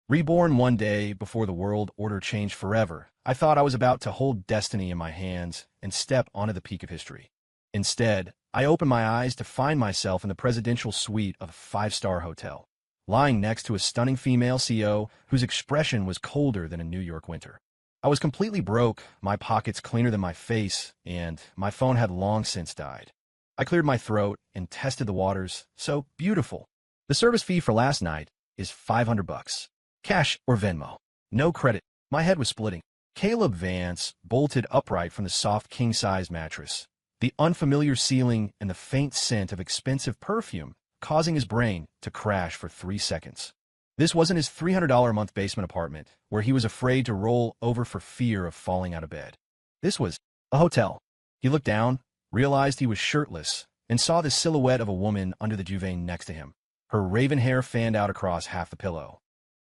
Reborn one day before the world order changed forever, I thought I was about to hold destiny in my hands and step onto the peak of history. Instead, I opened my eyes to find myself in the presidential suite of a five-star hotel, lying next to a stunning female CEO whose expression was colder than a New York winter. I was completely broke, my pockets cleaner than my face, and my phone had long since died. I cleared my throat and tested the waters. So beautiful. The service fee for last night is $500. Cash or Venmo. No credit. My head was splitting. Caleb Vance bolted upright from the soft king-size mattress, the unfamiliar ceiling and the faint scent of expensive perfume causing his brain to crash for 3 seconds. This wasn't his $300-a-month basement apartment where he was afraid to roll over for fear of falling out of bed. This was a hotel. He looked down, realized he was shirtless, and saw the silhouette of a woman under the duvet next to him. Her raven hair fanned out across half the pillow.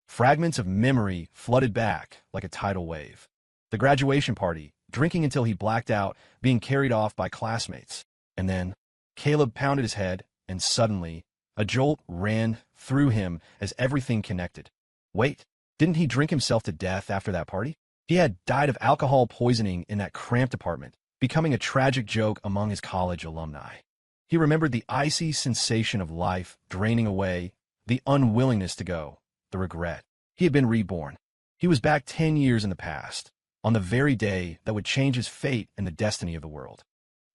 Fragments of memory flooded back like a tidal wave. The graduation party, drinking until he blacked out, being carried off by classmates. And then, Caleb pounded his head, and suddenly, a jolt ran through him as everything connected. Wait, didn't he drink himself to death after that party? He had died of alcohol poisoning in that cramped apartment, becoming a tragic joke among his college alumni. He remembered the icy sensation of life draining away, the unwillingness to go, the regret. He had been reborn. He was back 10 years in the past, on the very day that would change his fate and the destiny of the world.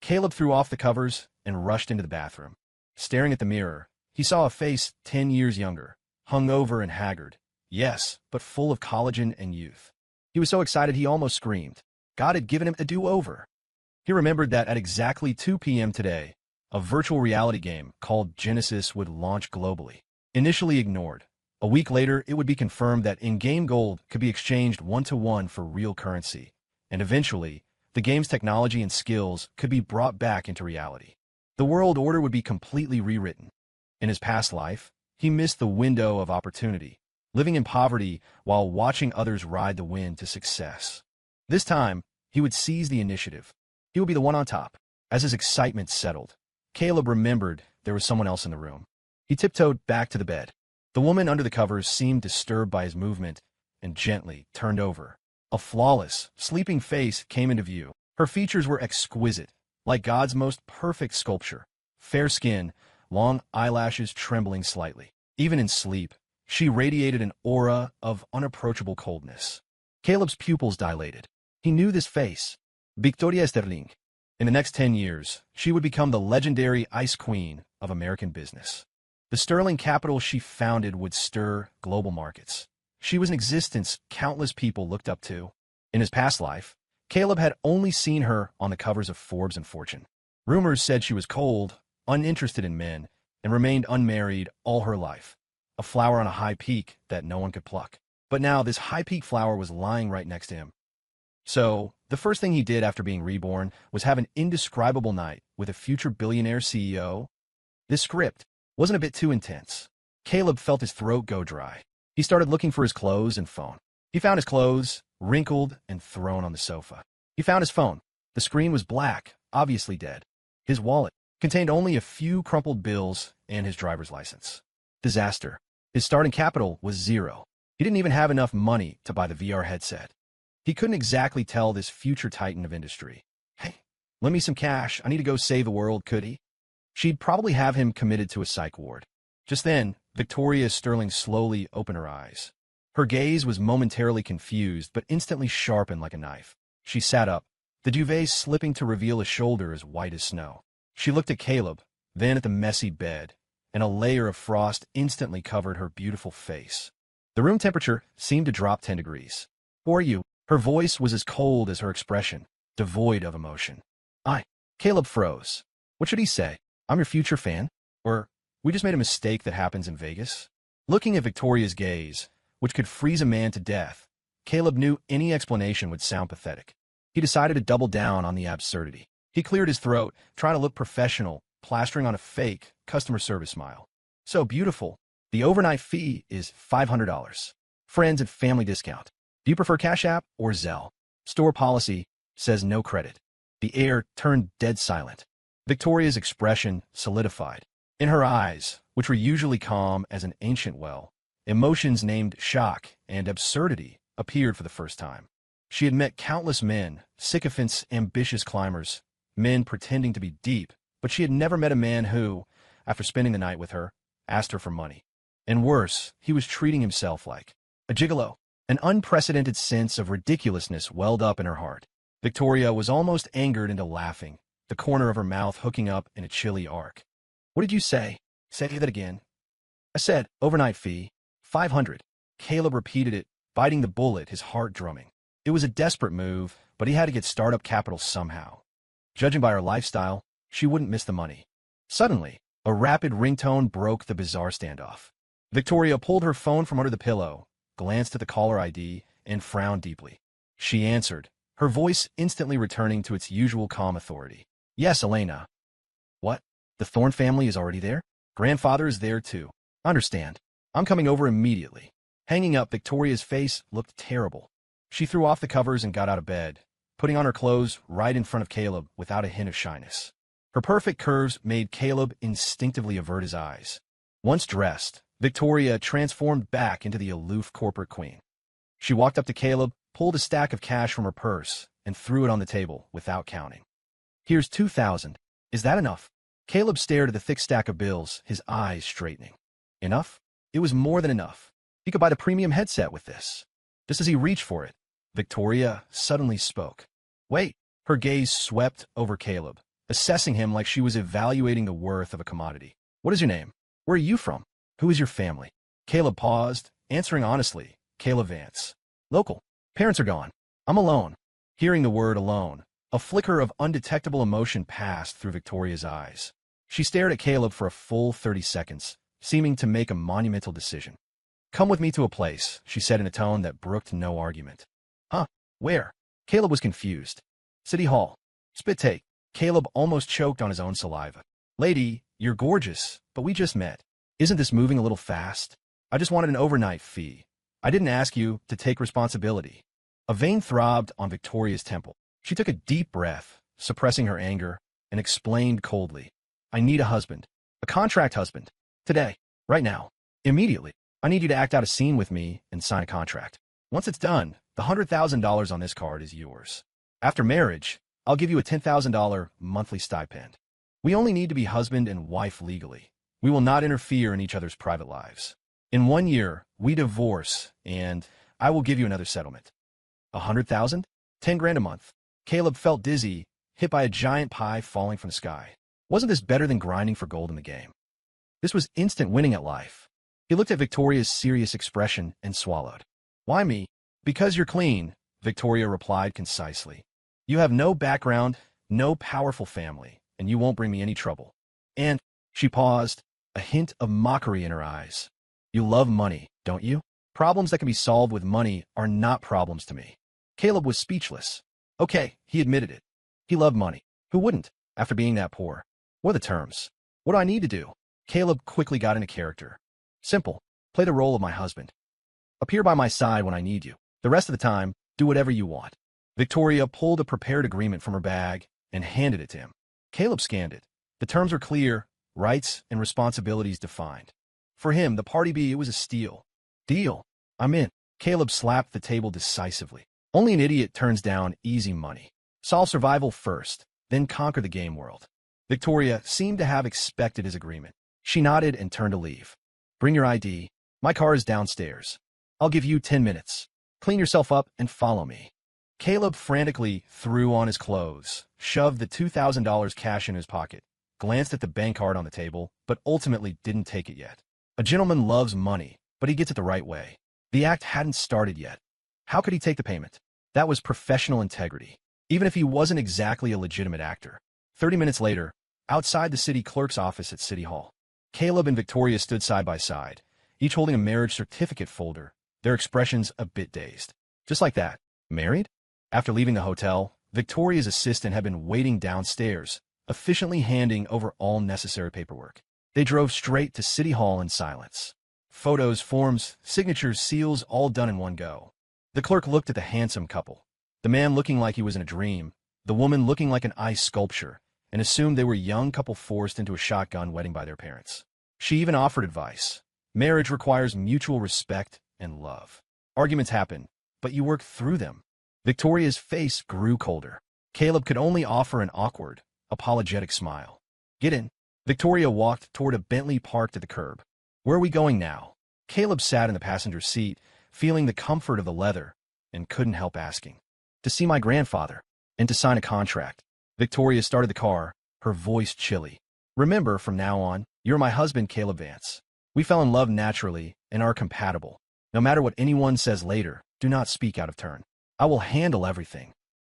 Caleb threw off the covers and rushed into the bathroom. Staring at the mirror, he saw a face 10 years younger, hungover and haggard, yes, but full of collagen and youth. He was so excited he almost screamed. God had given him a do-over. He remembered that at exactly 2 p.m. today, a virtual reality game called Genesis would launch globally. Initially ignored, a week later it would be confirmed that in-game gold could be exchanged 1-to-1 for real currency, and eventually, the game's technology and skills could be brought back into reality. The world order would be completely rewritten. In his past life, he missed the window of opportunity, living in poverty while watching others ride the wind to success. This time, he would seize the initiative. He would be the one on top. As his excitement settled, Caleb remembered there was someone else in the room. He tiptoed back to the bed. The woman under the covers seemed disturbed by his movement and gently turned over. A flawless, sleeping face came into view. Her features were exquisite, like God's most perfect sculpture. Fair skin, long eyelashes trembling slightly. Even in sleep, she radiated an aura of unapproachable coldness. Caleb's pupils dilated. He knew this face. Victoria Sterling. In the next 10 years, she would become the legendary Ice Queen of American business. The sterling capital she founded would stir global markets. She was an existence countless people looked up to. In his past life, Caleb had only seen her on the covers of Forbes and Fortune. Rumors said she was cold, uninterested in men, and remained unmarried all her life. A flower on a high peak that no one could pluck. But now this high peak flower was lying right next to him. So, the first thing he did after being reborn was have an indescribable night with a future billionaire CEO. This script wasn't a bit too intense. Caleb felt his throat go dry. He started looking for his clothes and phone. He found his clothes, wrinkled and thrown on the sofa. He found his phone. The screen was black, obviously dead. His wallet contained only a few crumpled bills and his driver's license. Disaster. His starting capital was zero. He didn't even have enough money to buy the VR headset. He couldn't exactly tell this future titan of industry, "Hey, lend me some cash. I need to go save the world," could he? She'd probably have him committed to a psych ward. Just then, Victoria Sterling slowly opened her eyes. Her gaze was momentarily confused, but instantly sharpened like a knife. She sat up, the duvet slipping to reveal a shoulder as white as snow. She looked at Caleb, then at the messy bed, and a layer of frost instantly covered her beautiful face. The room temperature seemed to drop 10 degrees. "Who are you?" Her voice was as cold as her expression, devoid of emotion. Caleb froze. What should he say? "I'm your future fan?" Or, "We just made a mistake that happens in Vegas?" Looking at Victoria's gaze, which could freeze a man to death, Caleb knew any explanation would sound pathetic. He decided to double down on the absurdity. He cleared his throat, trying to look professional, plastering on a fake customer service smile. "So beautiful. The overnight fee is $500. Friends and family discount. Do you prefer Cash App or Zelle? Store policy says no credit." The air turned dead silent. Victoria's expression solidified. In her eyes, which were usually calm as an ancient well, Emotions named shock and absurdity appeared for the first time. She had met countless men, sycophants, ambitious climbers, men pretending to be deep, but she had never met a man who, after spending the night with her, asked her for money. And worse, he was treating himself like a gigolo. An unprecedented sense of ridiculousness welled up in her heart. Victoria was almost angered into laughing, the corner of her mouth hooking up in a chilly arc. What did you say? Say that again. I said, overnight fee, 500. Caleb repeated it, biting the bullet, his heart drumming. It was a desperate move, but he had to get startup capital somehow. Judging by her lifestyle, she wouldn't miss the money. Suddenly, a rapid ringtone broke the bizarre standoff. Victoria pulled her phone from under the pillow, glanced at the caller ID, and frowned deeply. She answered, her voice instantly returning to its usual calm authority. Yes, Elena. What? The Thorne family is already there? Grandfather is there too. Understand. I'm coming over immediately. Hanging up, Victoria's face looked terrible. She threw off the covers and got out of bed, putting on her clothes right in front of Caleb without a hint of shyness. Her perfect curves made Caleb instinctively avert his eyes. Once dressed, Victoria transformed back into the aloof corporate queen. She walked up to Caleb, pulled a stack of cash from her purse, and threw it on the table without counting. Here's 2,000. Is that enough? Caleb stared at the thick stack of bills, his eyes straightening. Enough? It was more than enough. He could buy the premium headset with this. Just as he reached for it, Victoria suddenly spoke. Wait. Her gaze swept over Caleb, assessing him like she was evaluating the worth of a commodity. What is your name? Where are you from? Who is your family? Caleb paused, answering honestly. Caleb Vance. Local. Parents are gone. I'm alone. Hearing the word alone, a flicker of undetectable emotion passed through Victoria's eyes. She stared at Caleb for a full 30 seconds, seeming to make a monumental decision. Come with me to a place, she said in a tone that brooked no argument. Huh? Where? Caleb was confused. City Hall. Spit take. Caleb almost choked on his own saliva. Lady, you're gorgeous, but we just met. Isn't this moving a little fast? I just wanted an overnight fee. I didn't ask you to take responsibility. A vein throbbed on Victoria's temple. She took a deep breath, suppressing her anger, and explained coldly. I need a husband. A contract husband. Today. Right now. Immediately. I need you to act out a scene with me and sign a contract. Once it's done, the $100,000 on this card is yours. After marriage, I'll give you a $10,000 monthly stipend. We only need to be husband and wife legally. We will not interfere in each other's private lives. In 1 year, we divorce, and I will give you another settlement. 100,000? 10 grand a month. Caleb felt dizzy, hit by a giant pie falling from the sky. Wasn't this better than grinding for gold in the game? This was instant winning at life. He looked at Victoria's serious expression and swallowed. Why me? Because you're clean, Victoria replied concisely. You have no background, no powerful family, and you won't bring me any trouble. And, she paused, a hint of mockery in her eyes. You love money, don't you? Problems that can be solved with money are not problems to me. Caleb was speechless. Okay, he admitted it. He loved money. Who wouldn't, after being that poor? What are the terms? What do I need to do? Caleb quickly got into character. Simple. Play the role of my husband. Appear by my side when I need you. The rest of the time, do whatever you want. Victoria pulled a prepared agreement from her bag and handed it to him. Caleb scanned it. The terms were clear, rights and responsibilities defined. For him, the party bee, it was a steal. Deal. I'm in. Caleb slapped the table decisively. Only an idiot turns down easy money. Solve survival first, then conquer the game world. Victoria seemed to have expected his agreement. She nodded and turned to leave. Bring your ID. My car is downstairs. I'll give you 10 minutes. Clean yourself up and follow me. Caleb frantically threw on his clothes, shoved the $2,000 cash in his pocket, glanced at the bank card on the table, but ultimately didn't take it yet. A gentleman loves money, but he gets it the right way. The act hadn't started yet. How could he take the payment? That was professional integrity, even if he wasn't exactly a legitimate actor. 30 minutes later, outside the city clerk's office at City Hall, Caleb and Victoria stood side by side, each holding a marriage certificate folder, their expressions a bit dazed. Just like that. Married? After leaving the hotel, Victoria's assistant had been waiting downstairs, efficiently handing over all necessary paperwork. They drove straight to City Hall in silence. Photos, forms, signatures, seals, all done in one go. The clerk looked at the handsome couple, the man looking like he was in a dream, the woman looking like an ice sculpture, and assumed they were a young couple forced into a shotgun wedding by their parents. She even offered advice. Marriage requires mutual respect and love. Arguments happen, but you work through them. Victoria's face grew colder. Caleb could only offer an awkward, apologetic smile. Get in. Victoria walked toward a Bentley parked at the curb. Where are we going now? Caleb sat in the passenger seat, feeling the comfort of the leather, and couldn't help asking. To see my grandfather, and to sign a contract. Victoria started the car, her voice chilly. Remember, from now on, you're my husband, Caleb Vance. We fell in love naturally and are compatible. No matter what anyone says later, do not speak out of turn. I will handle everything.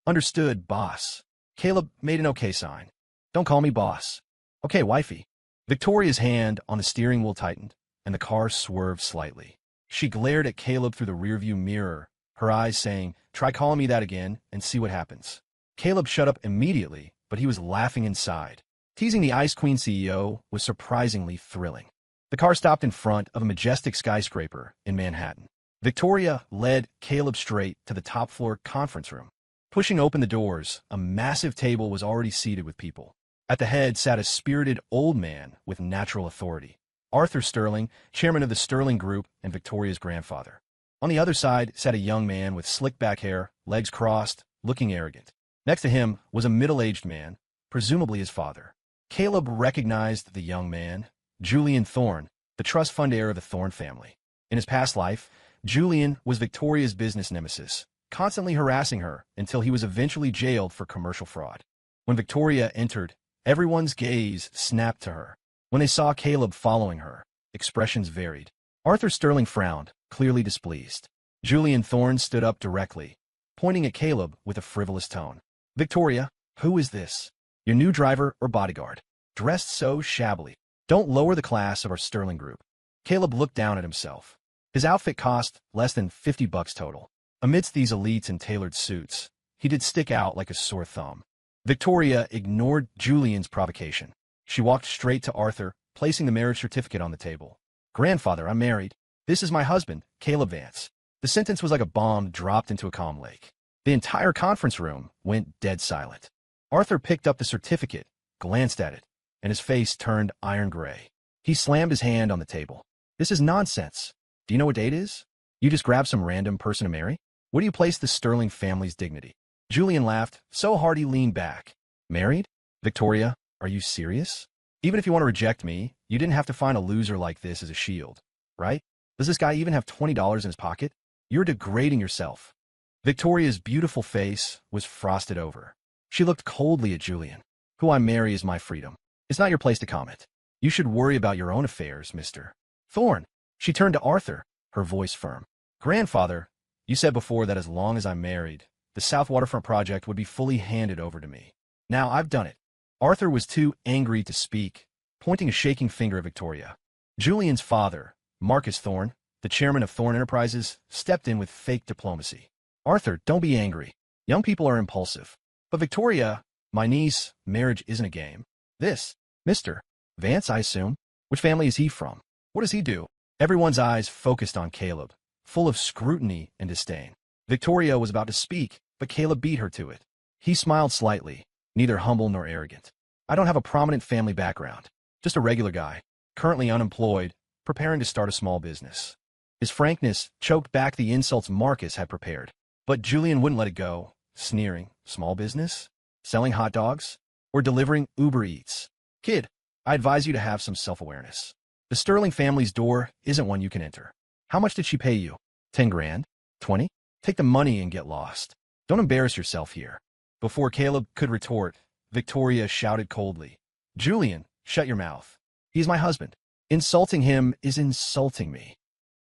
Understood, boss. Caleb made an okay sign. Don't call me boss. Okay, wifey. Victoria's hand on the steering wheel tightened, and the car swerved slightly. She glared at Caleb through the rearview mirror, her eyes saying, try calling me that again and see what happens. Caleb shut up immediately, but he was laughing inside. Teasing the Ice Queen CEO was surprisingly thrilling. The car stopped in front of a majestic skyscraper in Manhattan. Victoria led Caleb straight to the top-floor conference room. Pushing open the doors, a massive table was already seated with people. At the head sat a spirited old man with natural authority. Arthur Sterling, chairman of the Sterling Group and Victoria's grandfather. On the other side sat a young man with slick back hair, legs crossed, looking arrogant. Next to him was a middle-aged man, presumably his father. Caleb recognized the young man, Julian Thorne, the trust fund heir of the Thorne family. In his past life, Julian was Victoria's business nemesis, constantly harassing her until he was eventually jailed for commercial fraud. When Victoria entered, everyone's gaze snapped to her. When they saw Caleb following her, expressions varied. Arthur Sterling frowned, clearly displeased. Julian Thorne stood up directly, pointing at Caleb with a frivolous tone. Victoria, who is this? Your new driver or bodyguard? Dressed so shabbily. Don't lower the class of our Sterling Group. Caleb looked down at himself. His outfit cost less than $50 total. Amidst these elites in tailored suits, he did stick out like a sore thumb. Victoria ignored Julian's provocation. She walked straight to Arthur, placing the marriage certificate on the table. Grandfather, I'm married. This is my husband, Caleb Vance. The sentence was like a bomb dropped into a calm lake. The entire conference room went dead silent. Arthur picked up the certificate, glanced at it, and his face turned iron gray. He slammed his hand on the table. This is nonsense. Do you know what date it is? You just grabbed some random person to marry? Where do you place the Sterling family's dignity? Julian laughed so hard he leaned back. Married? Victoria, are you serious? Even if you want to reject me, you didn't have to find a loser like this as a shield, right? Does this guy even have $20 in his pocket? You're degrading yourself. Victoria's beautiful face was frosted over. She looked coldly at Julian. Who I marry is my freedom. It's not your place to comment. You should worry about your own affairs, Mr. Thorne. She turned to Arthur, her voice firm. Grandfather, you said before that as long as I'm married, the South Waterfront project would be fully handed over to me. Now I've done it. Arthur was too angry to speak, pointing a shaking finger at Victoria. Julian's father, Marcus Thorne, the chairman of Thorne Enterprises, stepped in with fake diplomacy. Arthur, don't be angry. Young people are impulsive. But Victoria, my niece, marriage isn't a game. This, Mr. Vance, I assume. Which family is he from? What does he do? Everyone's eyes focused on Caleb, full of scrutiny and disdain. Victoria was about to speak, but Caleb beat her to it. He smiled slightly, neither humble nor arrogant. I don't have a prominent family background. Just a regular guy, currently unemployed, preparing to start a small business. His frankness choked back the insults Marcus had prepared. But Julian wouldn't let it go, sneering. Small business? Selling hot dogs? Or delivering Uber Eats? Kid, I advise you to have some self-awareness. The Sterling family's door isn't one you can enter. How much did she pay you? 10 grand? 20? Take the money and get lost. Don't embarrass yourself here. Before Caleb could retort, Victoria shouted coldly. Julian, shut your mouth. He's my husband. Insulting him is insulting me.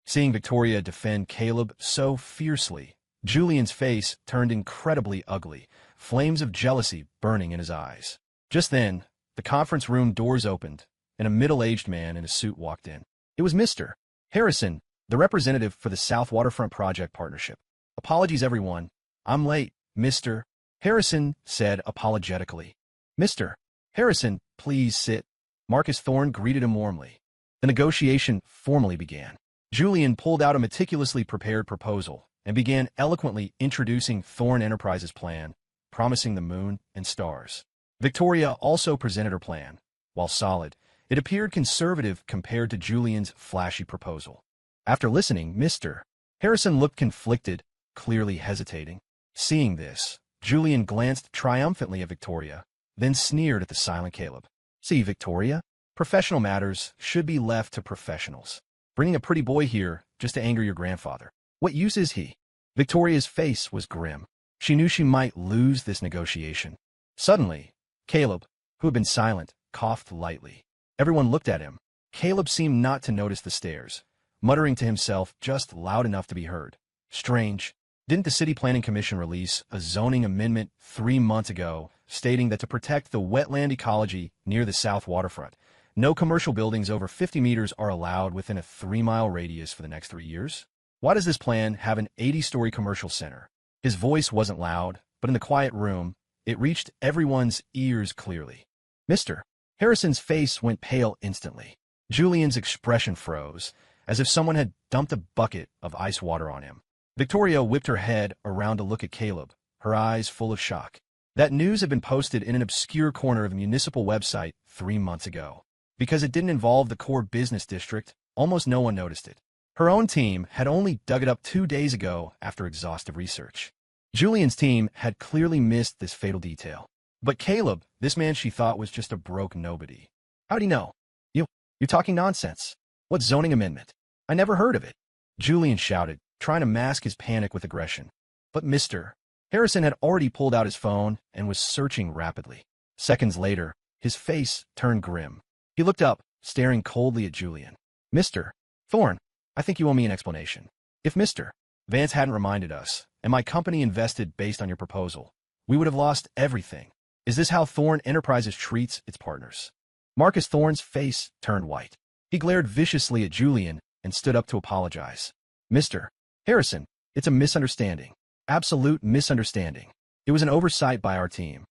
Seeing Victoria defend Caleb so fiercely, Julian's face turned incredibly ugly, flames of jealousy burning in his eyes. Just then, the conference room doors opened, and a middle-aged man in a suit walked in. It was Mr. Harrison, the representative for the South Waterfront Project Partnership. Apologies, everyone. I'm late, Mr. Harrison said apologetically. Mr. Harrison, please sit. Marcus Thorne greeted him warmly. The negotiation formally began. Julian pulled out a meticulously prepared proposal and began eloquently introducing Thorne Enterprises' plan, promising the moon and stars. Victoria also presented her plan. While solid, It appeared conservative compared to Julian's flashy proposal. After listening, Mr. Harrison looked conflicted, clearly hesitating. Seeing this, Julian glanced triumphantly at Victoria, then sneered at the silent Caleb. See, Victoria? Professional matters should be left to professionals. Bringing a pretty boy here just to anger your grandfather. What use is he? Victoria's face was grim. She knew she might lose this negotiation. Suddenly, Caleb, who had been silent, coughed lightly. Everyone looked at him. Caleb seemed not to notice the stares, muttering to himself just loud enough to be heard. Strange. Didn't the City Planning Commission release a zoning amendment 3 months ago stating that to protect the wetland ecology near the south waterfront, no commercial buildings over 50 meters are allowed within a 3-mile radius for the next 3 years? Why does this plan have an 80-story commercial center? His voice wasn't loud, but in the quiet room, it reached everyone's ears clearly. Mr. Harrison's face went pale instantly. Julian's expression froze, as if someone had dumped a bucket of ice water on him. Victoria whipped her head around to look at Caleb, her eyes full of shock. That news had been posted in an obscure corner of a municipal website 3 months ago. Because it didn't involve the core business district, almost no one noticed it. Her own team had only dug it up 2 days ago after exhaustive research. Julian's team had clearly missed this fatal detail. But Caleb, this man she thought was just a broke nobody. How'd he know? You're talking nonsense. What zoning amendment? I never heard of it. Julian shouted, trying to mask his panic with aggression. But Mr. Harrison had already pulled out his phone and was searching rapidly. Seconds later, his face turned grim. He looked up, staring coldly at Julian. Mr. Thorne, I think you owe me an explanation. If Mr. Vance hadn't reminded us, and my company invested based on your proposal, we would have lost everything. Is this how Thorne Enterprises treats its partners? Marcus Thorne's face turned white. He glared viciously at Julian and stood up to apologize. Mr. Harrison, it's a misunderstanding. Absolute misunderstanding. It was an oversight by our team.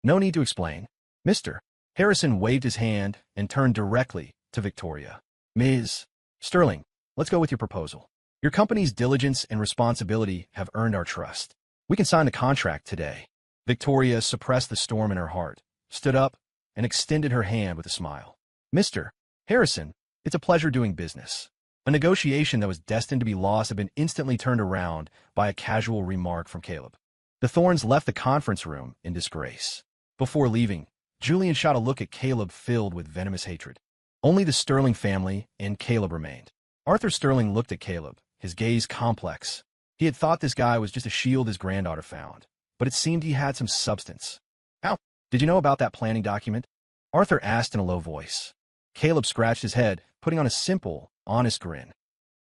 No need to explain. Mr. Harrison waved his hand and turned directly to Victoria. Ms. Sterling, let's go with your proposal. Your company's diligence and responsibility have earned our trust. We can sign the contract today. Victoria suppressed the storm in her heart, stood up, and extended her hand with a smile. Mr. Harrison, it's a pleasure doing business. A negotiation that was destined to be lost had been instantly turned around by a casual remark from Caleb. The Thornes left the conference room in disgrace. Before leaving, Julian shot a look at Caleb filled with venomous hatred. Only the Sterling family and Caleb remained. Arthur Sterling looked at Caleb, his gaze complex. He had thought this guy was just a shield his granddaughter found, but it seemed he had some substance. How did you know about that planning document? Arthur asked in a low voice. Caleb scratched his head, putting on a simple, honest grin.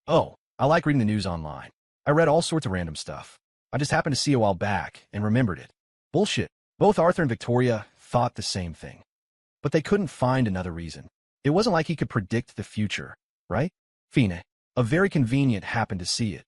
Oh, I like reading the news online. I read all sorts of random stuff. I just happened to see it a while back and remembered it. Bullshit. Both Arthur and Victoria thought the same thing. But they couldn't find another reason. It wasn't like he could predict the future, right? Fine. A very convenient happened to see it.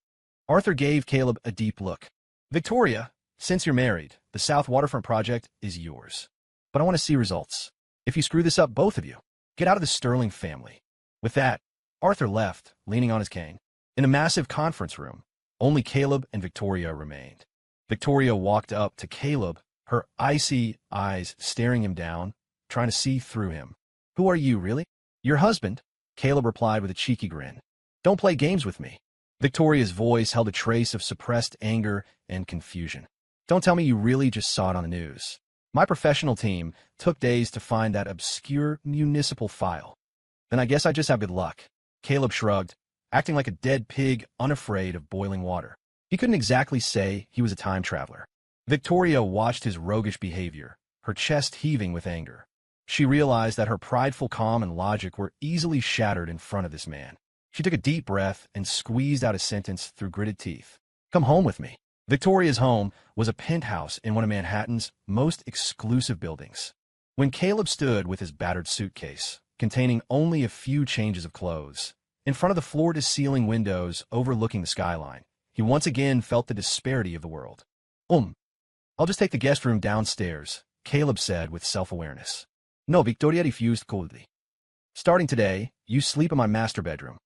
Arthur gave Caleb a deep look. Victoria, since you're married, the South Waterfront project is yours. But I want to see results. If you screw this up, both of you, get out of the Sterling family. With that, Arthur left, leaning on his cane. In a massive conference room, only Caleb and Victoria remained. Victoria walked up to Caleb, her icy eyes staring him down, trying to see through him. Who are you, really? Your husband, Caleb replied with a cheeky grin. Don't play games with me. Victoria's voice held a trace of suppressed anger and confusion. Don't tell me you really just saw it on the news. My professional team took days to find that obscure municipal file. Then I guess I just have good luck. Caleb shrugged, acting like a dead pig unafraid of boiling water. He couldn't exactly say he was a time traveler. Victoria watched his roguish behavior, her chest heaving with anger. She realized that her prideful calm and logic were easily shattered in front of this man. She took a deep breath and squeezed out a sentence through gritted teeth. Come home with me. Victoria's home was a penthouse in one of Manhattan's most exclusive buildings. When Caleb stood with his battered suitcase, containing only a few changes of clothes, in front of the floor-to-ceiling windows overlooking the skyline, he once again felt the disparity of the world. I'll just take the guest room downstairs, Caleb said with self-awareness. No, Victoria refused coldly. Starting today, you sleep in my master bedroom.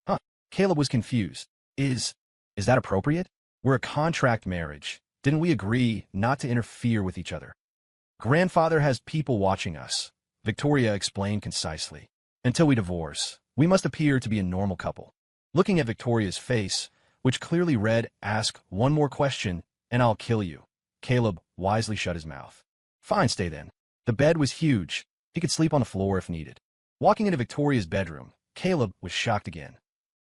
Huh? Caleb was confused. Is that appropriate? We're a contract marriage. Didn't we agree not to interfere with each other? Grandfather has people watching us. Victoria explained concisely. Until we divorce, we must appear to be a normal couple. Looking at Victoria's face, which clearly read, "Ask one more question, and I'll kill you," Caleb wisely shut his mouth. Fine, stay then. The bed was huge. He could sleep on the floor if needed. Walking into Victoria's bedroom, Caleb was shocked again.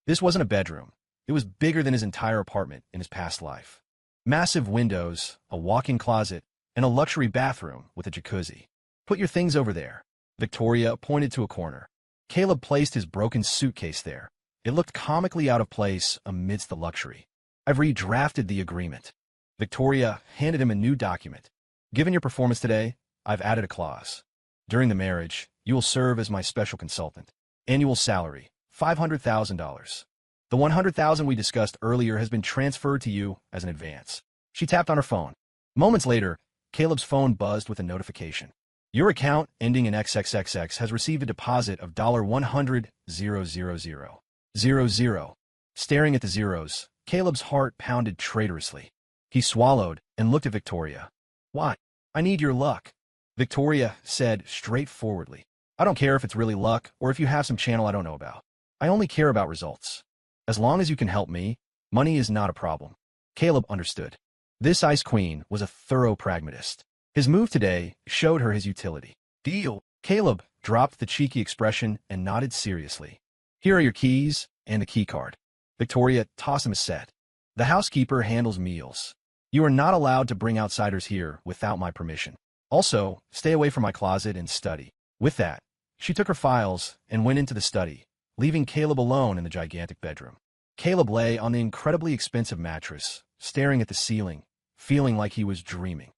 This wasn't a bedroom. It was bigger than his entire apartment in his past life. Massive windows, a walk-in closet, and a luxury bathroom with a jacuzzi. Put your things over there. Victoria pointed to a corner. Caleb placed his broken suitcase there. It looked comically out of place amidst the luxury. I've redrafted the agreement. Victoria handed him a new document. Given your performance today, I've added a clause. During the marriage, you will serve as my special consultant. Annual salary, $500,000. The $100,000 we discussed earlier has been transferred to you as an advance. She tapped on her phone. Moments later, Caleb's phone buzzed with a notification. Your account, ending in XXXX, has received a deposit of $100,000. Staring at the zeros, Caleb's heart pounded traitorously. He swallowed and looked at Victoria. Why? I need your luck. Victoria said straightforwardly. I don't care if it's really luck or if you have some channel I don't know about. I only care about results. As long as you can help me, money is not a problem. Caleb understood. This Ice Queen was a thorough pragmatist. His move today showed her his utility. Deal. Caleb dropped the cheeky expression and nodded seriously. Here are your keys and the key card. Victoria tossed him a set. The housekeeper handles meals. You are not allowed to bring outsiders here without my permission. Also, stay away from my closet and study. With that, she took her files and went into the study, leaving Caleb alone in the gigantic bedroom. Caleb lay on the incredibly expensive mattress, staring at the ceiling, feeling like he was dreaming.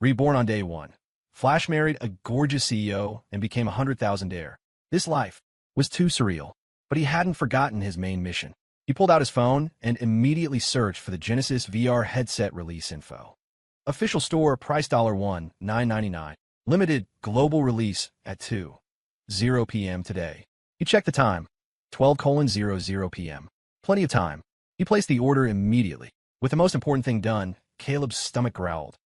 Reborn on day one. Flash married a gorgeous CEO and became a 100,000-aire. This life was too surreal, but he hadn't forgotten his main mission. He pulled out his phone and immediately searched for the Genesis VR headset release info. Official store price $1,999. Limited global release at 2:00 p.m. today. He checked the time. 12:00 p.m. Plenty of time. He placed the order immediately. With the most important thing done, Caleb's stomach growled.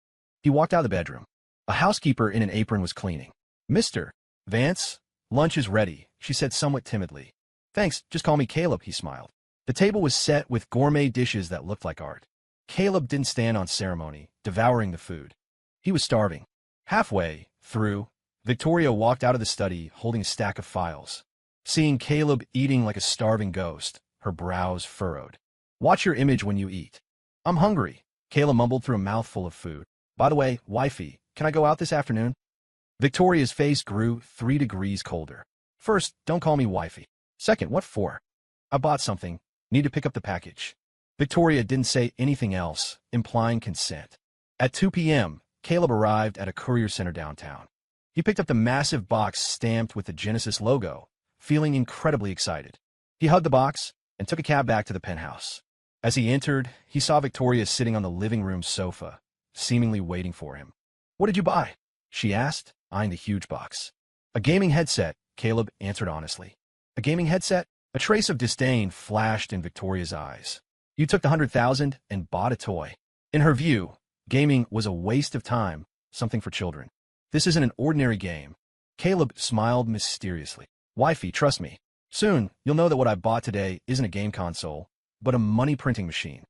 He walked out of the bedroom. A housekeeper in an apron was cleaning. Mr. Vance, lunch is ready, she said somewhat timidly. Thanks, just call me Caleb, he smiled. The table was set with gourmet dishes that looked like art. Caleb didn't stand on ceremony, devouring the food. He was starving. Halfway through, Victoria walked out of the study holding a stack of files. Seeing Caleb eating like a starving ghost, her brows furrowed. Watch your image when you eat. I'm hungry, Caleb mumbled through a mouthful of food. By the way, wifey, can I go out this afternoon? Victoria's face grew 3 degrees colder. First, don't call me wifey. Second, what for? I bought something. Need to pick up the package. Victoria didn't say anything else, implying consent. At 2 p.m., Caleb arrived at a courier center downtown. He picked up the massive box stamped with the Genesis logo, feeling incredibly excited. He hugged the box and took a cab back to the penthouse. As he entered, he saw Victoria sitting on the living room sofa, seemingly waiting for him. What did you buy? She asked, eyeing the huge box. A gaming headset, Caleb answered honestly. A gaming headset? A trace of disdain flashed in Victoria's eyes. You took the 100,000 and bought a toy. In her view, gaming was a waste of time, something for children. This isn't an ordinary game. Caleb smiled mysteriously. Wifey, trust me. Soon, you'll know that what I bought today isn't a game console, but a money-printing machine.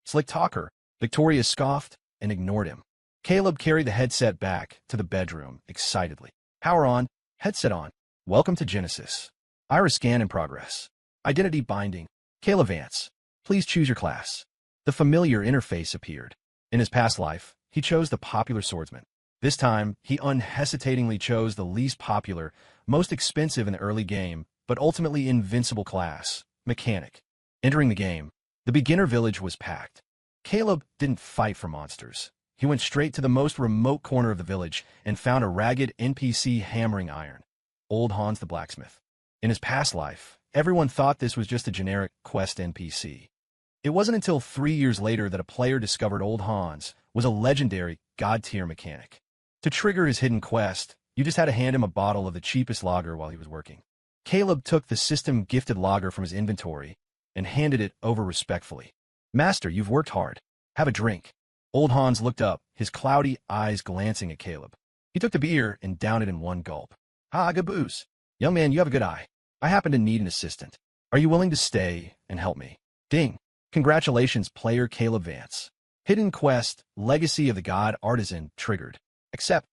Slick talker, Victoria scoffed and ignored him. Caleb carried the headset back to the bedroom excitedly. Power on, headset on. Welcome to Genesis. Iris scan in progress. Identity binding. Caleb Vance. Please choose your class. The familiar interface appeared. In his past life, he chose the popular swordsman. This time, he unhesitatingly chose the least popular, most expensive in the early game, but ultimately invincible class, mechanic. Entering the game, the beginner village was packed. Caleb didn't fight for monsters. He went straight to the most remote corner of the village and found a ragged NPC hammering iron. Old Hans the blacksmith. In his past life, everyone thought this was just a generic quest NPC. It wasn't until 3 years later that a player discovered Old Hans was a legendary, god-tier mechanic. To trigger his hidden quest, you just had to hand him a bottle of the cheapest lager while he was working. Caleb took the system-gifted lager from his inventory and handed it over respectfully. Master, you've worked hard. Have a drink. Old Hans looked up, his cloudy eyes glancing at Caleb. He took the beer and downed it in one gulp. Ha, good booze. Young man, you have a good eye. I happen to need an assistant. Are you willing to stay and help me? Ding. Congratulations, player Caleb Vance. Hidden quest, Legacy of the God Artisan, triggered. Accept.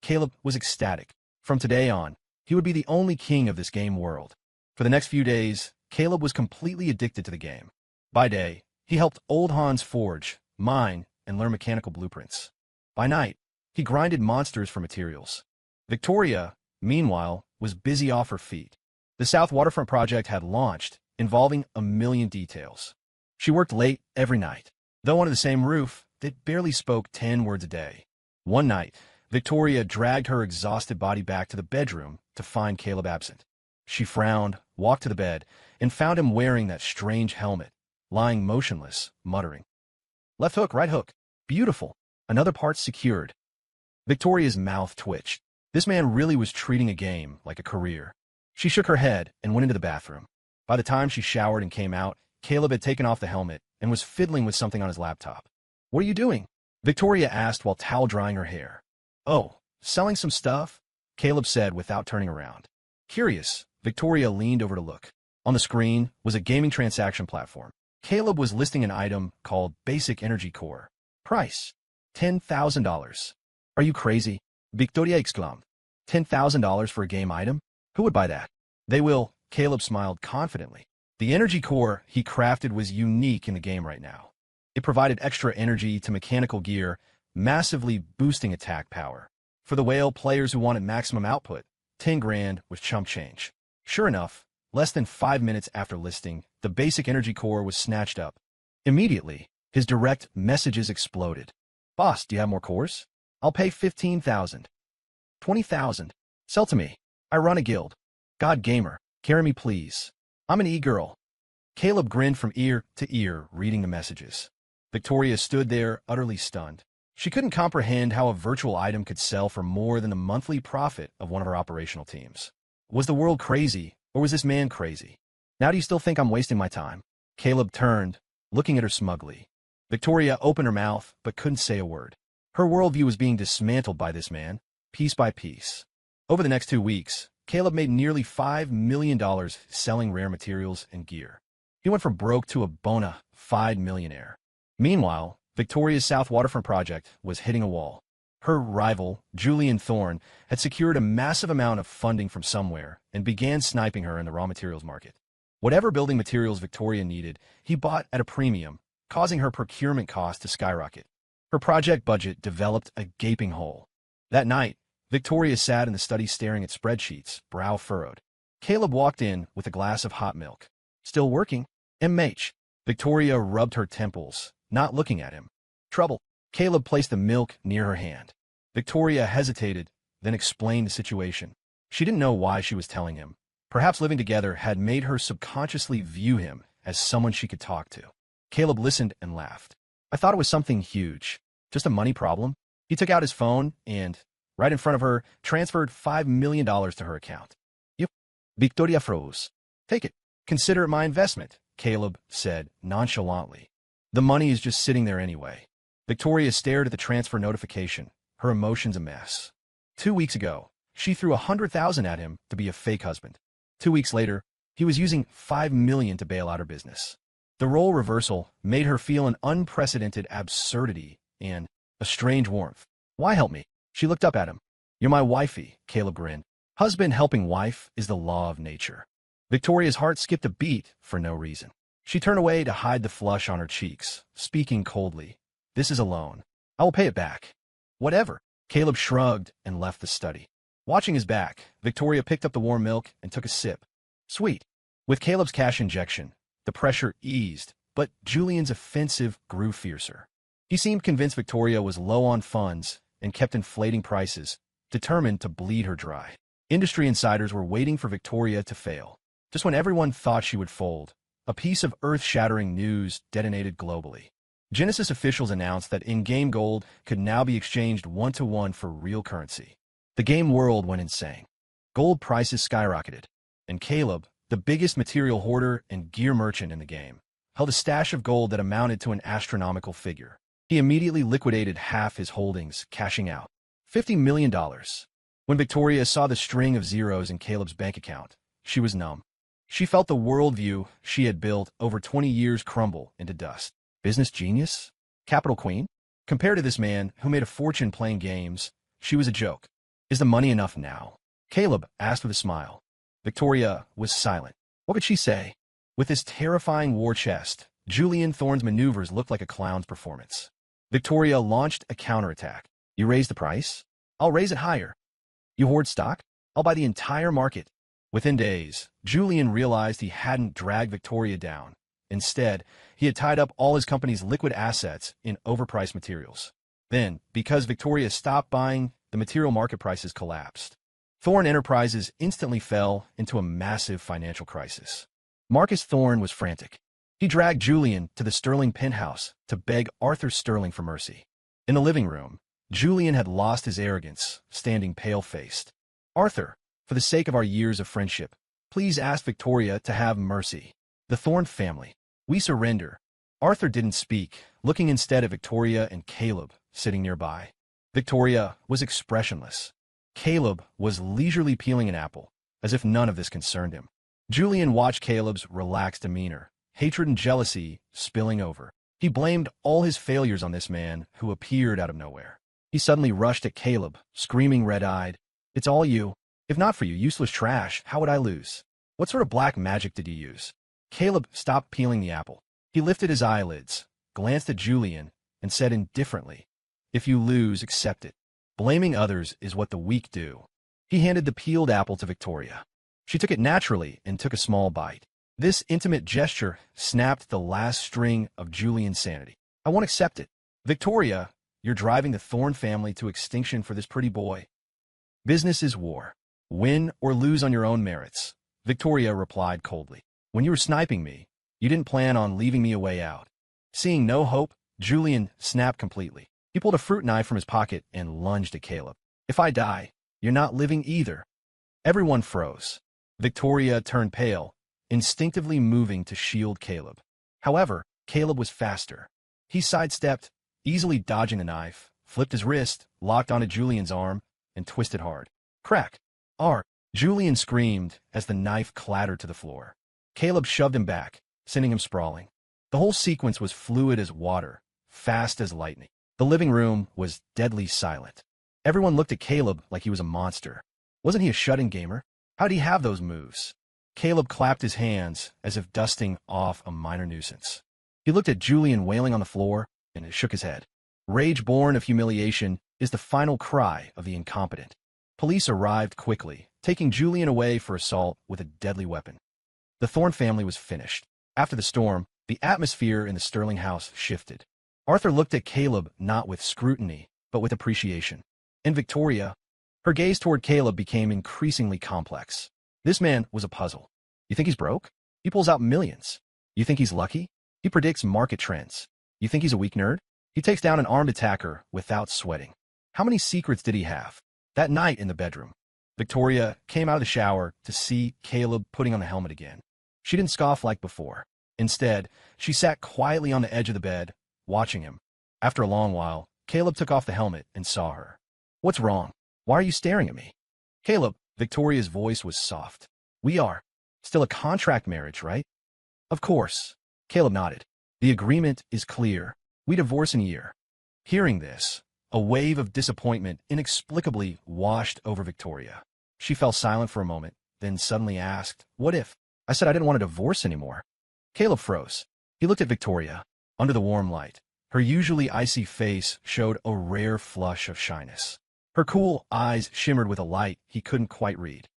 Caleb was ecstatic. From today on, he would be the only king of this game world. For the next few days, Caleb was completely addicted to the game. By day, he helped Old Hans forge, mine, and learn mechanical blueprints. By night, he grinded monsters for materials. Victoria, meanwhile, was busy off her feet. The South Waterfront project had launched, involving a million details. She worked late every night. Though under the same roof, they barely spoke 10 words a day. One night, Victoria dragged her exhausted body back to the bedroom to find Caleb absent. She frowned, walked to the bed, and found him wearing that strange helmet, lying motionless, muttering. Left hook, right hook. Beautiful. Another part secured. Victoria's mouth twitched. This man really was treating a game like a career. She shook her head and went into the bathroom. By the time she showered and came out, Caleb had taken off the helmet and was fiddling with something on his laptop. What are you doing? Victoria asked while towel drying her hair. Oh, selling some stuff? Caleb said without turning around. Curious, Victoria leaned over to look. On the screen was a gaming transaction platform. Caleb was listing an item called Basic Energy Core. Price, $10,000. Are you crazy? Victoria exclaimed. $10,000 for a game item? Who would buy that? They will, Caleb smiled confidently. The energy core he crafted was unique in the game right now. It provided extra energy to mechanical gear, massively boosting attack power. For the whale players who wanted maximum output, 10 grand was chump change. Sure enough, less than 5 minutes after listing, the basic energy core was snatched up. Immediately, his direct messages exploded. Boss, do you have more cores? I'll pay 15,000. 20,000. Sell to me. I run a guild. God Gamer, carry me please. I'm an e-girl. Caleb grinned from ear to ear, reading the messages. Victoria stood there, utterly stunned. She couldn't comprehend how a virtual item could sell for more than the monthly profit of one of her operational teams. Was the world crazy, or was this man crazy? Now do you still think I'm wasting my time? Caleb turned, looking at her smugly. Victoria opened her mouth, but couldn't say a word. Her worldview was being dismantled by this man, piece by piece. Over the next 2 weeks, Caleb made nearly $5 million selling rare materials and gear. He went from broke to a bona fide millionaire. Meanwhile, Victoria's South Waterfront project was hitting a wall. Her rival, Julian Thorne, had secured a massive amount of funding from somewhere and began sniping her in the raw materials market. Whatever building materials Victoria needed, he bought at a premium, causing her procurement costs to skyrocket. Her project budget developed a gaping hole. That night, Victoria sat in the study staring at spreadsheets, brow furrowed. Caleb walked in with a glass of hot milk. Still working? MH. Victoria rubbed her temples, not looking at him. Trouble. Caleb placed the milk near her hand. Victoria hesitated, then explained the situation. She didn't know why she was telling him. Perhaps living together had made her subconsciously view him as someone she could talk to. Caleb listened and laughed. I thought it was something huge. Just a money problem. He took out his phone and, right in front of her, transferred $5 million to her account. Yep. Victoria froze. Take it. Consider it my investment, Caleb said nonchalantly. The money is just sitting there anyway. Victoria stared at the transfer notification, her emotions a mess. 2 weeks ago, she threw $100,000 at him to be a fake husband. 2 weeks later, he was using $5 million to bail out her business. The role reversal made her feel an unprecedented absurdity and a strange warmth. Why help me? She looked up at him. You're my wifey, Caleb grinned. Husband helping wife is the law of nature. Victoria's heart skipped a beat for no reason. She turned away to hide the flush on her cheeks, speaking coldly. This is a loan. I will pay it back. Whatever. Caleb shrugged and left the study. Watching his back, Victoria picked up the warm milk and took a sip. Sweet. With Caleb's cash injection, the pressure eased, but Julian's offensive grew fiercer. He seemed convinced Victoria was low on funds and kept inflating prices, determined to bleed her dry. Industry insiders were waiting for Victoria to fail. Just when everyone thought she would fold, a piece of earth-shattering news detonated globally. Genesis officials announced that in-game gold could now be exchanged one-to-one for real currency. The game world went insane. Gold prices skyrocketed, and Caleb, the biggest material hoarder and gear merchant in the game, held a stash of gold that amounted to an astronomical figure. He immediately liquidated half his holdings, cashing out $50 million. When Victoria saw the string of zeros in Caleb's bank account, she was numb. She felt the worldview she had built over 20 years crumble into dust. Business genius? Capital queen? Compared to this man who made a fortune playing games, she was a joke. Is the money enough now? Caleb asked with a smile. Victoria was silent. What could she say? With his terrifying war chest, Julian Thorne's maneuvers looked like a clown's performance. Victoria launched a counterattack. You raise the price? I'll raise it higher. You hoard stock? I'll buy the entire market. Within days, Julian realized he hadn't dragged Victoria down. Instead, he had tied up all his company's liquid assets in overpriced materials. Then, because Victoria stopped buying, the material market prices collapsed. Thorne Enterprises instantly fell into a massive financial crisis. Marcus Thorne was frantic. He dragged Julian to the Sterling penthouse to beg Arthur Sterling for mercy. In the living room, Julian had lost his arrogance, standing pale-faced. Arthur, for the sake of our years of friendship, please ask Victoria to have mercy. The Thorne family. We surrender. Arthur didn't speak, looking instead at Victoria and Caleb, sitting nearby. Victoria was expressionless. Caleb was leisurely peeling an apple, as if none of this concerned him. Julian watched Caleb's relaxed demeanor, hatred and jealousy spilling over. He blamed all his failures on this man who appeared out of nowhere. He suddenly rushed at Caleb, screaming red-eyed, "It's all you. If not for you, useless trash, how would I lose? What sort of black magic did you use?" Caleb stopped peeling the apple. He lifted his eyelids, glanced at Julian, and said indifferently, "If you lose, accept it. Blaming others is what the weak do." He handed the peeled apple to Victoria. She took it naturally and took a small bite. This intimate gesture snapped the last string of Julian's sanity. "I won't accept it. Victoria, you're driving the Thorne family to extinction for this pretty boy. Business is war. Win or lose on your own merits." Victoria replied coldly. "When you were sniping me, you didn't plan on leaving me a way out." Seeing no hope, Julian snapped completely. He pulled a fruit knife from his pocket and lunged at Caleb. "If I die, you're not living either." Everyone froze. Victoria turned pale, instinctively moving to shield Caleb. However, Caleb was faster. He sidestepped, easily dodging the knife, flipped his wrist, locked onto Julian's arm, and twisted hard. Crack! Arr! Julian screamed as the knife clattered to the floor. Caleb shoved him back, sending him sprawling. The whole sequence was fluid as water, fast as lightning. The living room was deadly silent. Everyone looked at Caleb like he was a monster. Wasn't he a shut-in gamer? How'd he have those moves? Caleb clapped his hands as if dusting off a minor nuisance. He looked at Julian wailing on the floor and shook his head. Rage born of humiliation is the final cry of the incompetent. Police arrived quickly, taking Julian away for assault with a deadly weapon. The Thorne family was finished. After the storm, the atmosphere in the Sterling house shifted. Arthur looked at Caleb not with scrutiny, but with appreciation. And Victoria, her gaze toward Caleb became increasingly complex. This man was a puzzle. You think he's broke? He pulls out millions. You think he's lucky? He predicts market trends. You think he's a weak nerd? He takes down an armed attacker without sweating. How many secrets did he have? That night in the bedroom, Victoria came out of the shower to see Caleb putting on the helmet again. She didn't scoff like before. Instead, she sat quietly on the edge of the bed, watching him. After a long while, Caleb took off the helmet and saw her. "What's wrong? Why are you staring at me?" "Caleb," Victoria's voice was soft. "We are still a contract marriage, right?" "Of course." Caleb nodded. "The agreement is clear. We divorce in a year." Hearing this, a wave of disappointment inexplicably washed over Victoria. She fell silent for a moment, then suddenly asked, "What if I said I didn't want a divorce anymore?" Caleb froze. He looked at Victoria. Under the warm light, her usually icy face showed a rare flush of shyness. Her cool eyes shimmered with a light he couldn't quite read.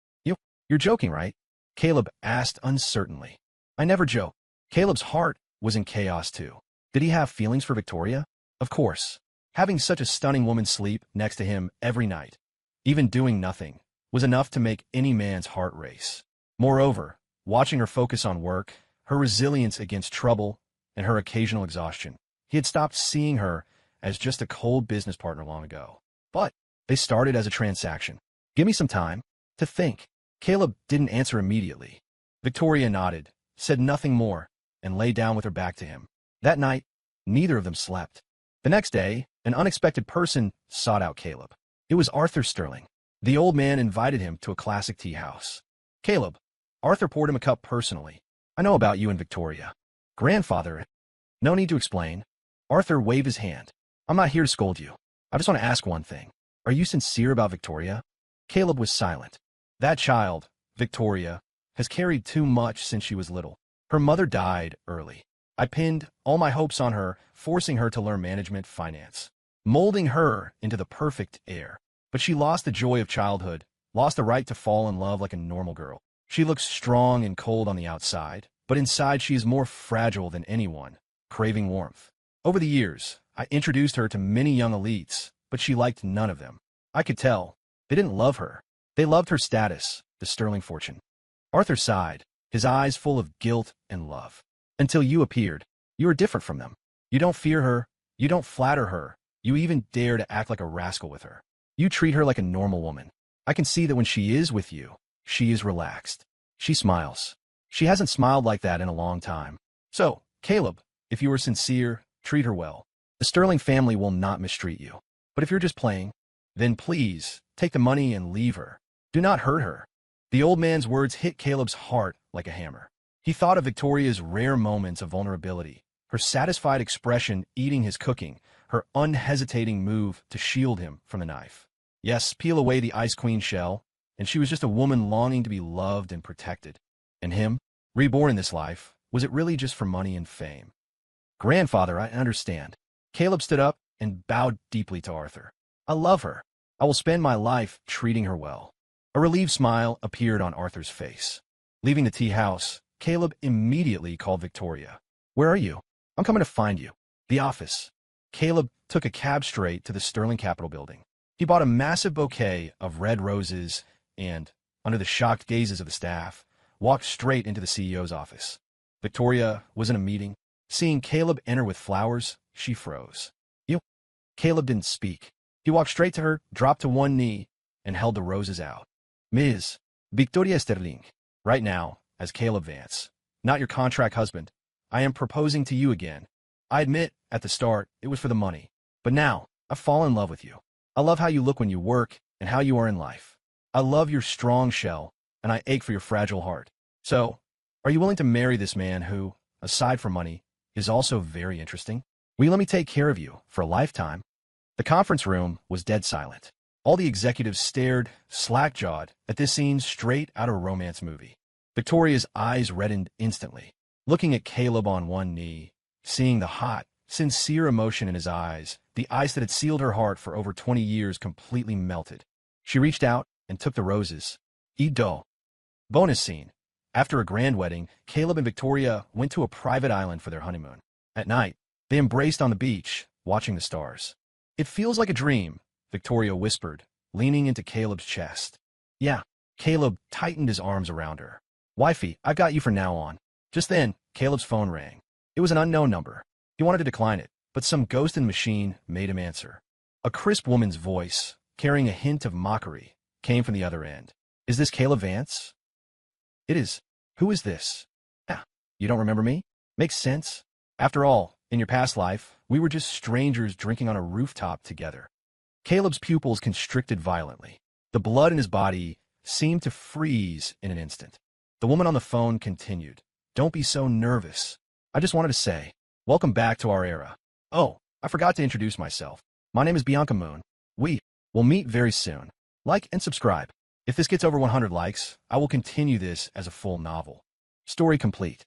You're joking, right?" Caleb asked uncertainly. "I never joke." Caleb's heart was in chaos too. Did he have feelings for Victoria? Of course. Having such a stunning woman sleep next to him every night, even doing nothing, was enough to make any man's heart race. Moreover, watching her focus on work, her resilience against trouble, and her occasional exhaustion, he had stopped seeing her as just a cold business partner long ago. But they started as a transaction. "Give me some time to think." Caleb didn't answer immediately. Victoria nodded, said nothing more, and lay down with her back to him. That night, neither of them slept. The next day, an unexpected person sought out Caleb. It was Arthur Sterling. The old man invited him to a classic tea house. Caleb, Arthur poured him a cup personally. I know about you and Victoria. Grandfather, no need to explain. Arthur waved his hand. I'm not here to scold you. I just want to ask one thing. Are you sincere about Victoria? Caleb was silent. That child, Victoria, has carried too much since she was little. Her mother died early. I pinned all my hopes on her, forcing her to learn management finance, molding her into the perfect heir. But she lost the joy of childhood, lost the right to fall in love like a normal girl. She looks strong and cold on the outside, but inside she is more fragile than anyone, craving warmth. Over the years, I introduced her to many young elites, but she liked none of them. I could tell. They didn't love her. They loved her status, the sterling fortune. Arthur sighed, his eyes full of guilt and love. Until you appeared, you are different from them. You don't fear her. You don't flatter her. You even dare to act like a rascal with her. You treat her like a normal woman. I can see that when she is with you, she is relaxed. She smiles. She hasn't smiled like that in a long time. So, Caleb, if you are sincere, treat her well. The Sterling family will not mistreat you. But if you're just playing, then please, take the money and leave her. Do not hurt her. The old man's words hit Caleb's heart like a hammer. He thought of Victoria's rare moments of vulnerability, her satisfied expression eating his cooking, her unhesitating move to shield him from the knife. Yes, peel away the Ice Queen shell, and she was just a woman longing to be loved and protected. And him, reborn in this life, was it really just for money and fame? Grandfather, I understand. Caleb stood up and bowed deeply to Arthur. I love her. I will spend my life treating her well. A relieved smile appeared on Arthur's face. Leaving the tea house, Caleb immediately called Victoria. Where are you? I'm coming to find you. The office. Caleb took a cab straight to the Sterling Capitol building. He bought a massive bouquet of red roses and, under the shocked gazes of the staff, walked straight into the CEO's office. Victoria was in a meeting. Seeing Caleb enter with flowers, she froze. You? Caleb didn't speak. He walked straight to her, dropped to one knee, and held the roses out. Ms. Victoria Sterling, right now, as Caleb Vance, not your contract husband, I am proposing to you again. I admit, at the start, it was for the money. But now, I've fallen in love with you. I love how you look when you work and how you are in life. I love your strong shell, and I ache for your fragile heart. So, are you willing to marry this man who, aside from money, is also very interesting? Will you let me take care of you for a lifetime? The conference room was dead silent. All the executives stared, slack-jawed, at this scene straight out of a romance movie. Victoria's eyes reddened instantly, looking at Caleb on one knee, seeing the hot, sincere emotion in his eyes. The ice that had sealed her heart for over 20 years completely melted. She reached out and took the roses. Ido. Bonus scene. After a grand wedding, Caleb and Victoria went to a private island for their honeymoon. At night, they embraced on the beach, watching the stars. It feels like a dream, Victoria whispered, leaning into Caleb's chest. Yeah. Caleb tightened his arms around her. Wifey, I've got you from now on. Just then, Caleb's phone rang. It was an unknown number. He wanted to decline it, but some ghost in the machine made him answer. A crisp woman's voice, carrying a hint of mockery, came from the other end. Is this Caleb Vance? It is. Who is this? Ah, you don't remember me? Makes sense. After all, in your past life, we were just strangers drinking on a rooftop together. Caleb's pupils constricted violently. The blood in his body seemed to freeze in an instant. The woman on the phone continued. Don't be so nervous. I just wanted to say, welcome back to our era. Oh, I forgot to introduce myself. My name is Bianca Moon. We will meet very soon. Like and subscribe. If this gets over 100 likes, I will continue this as a full novel. Story complete.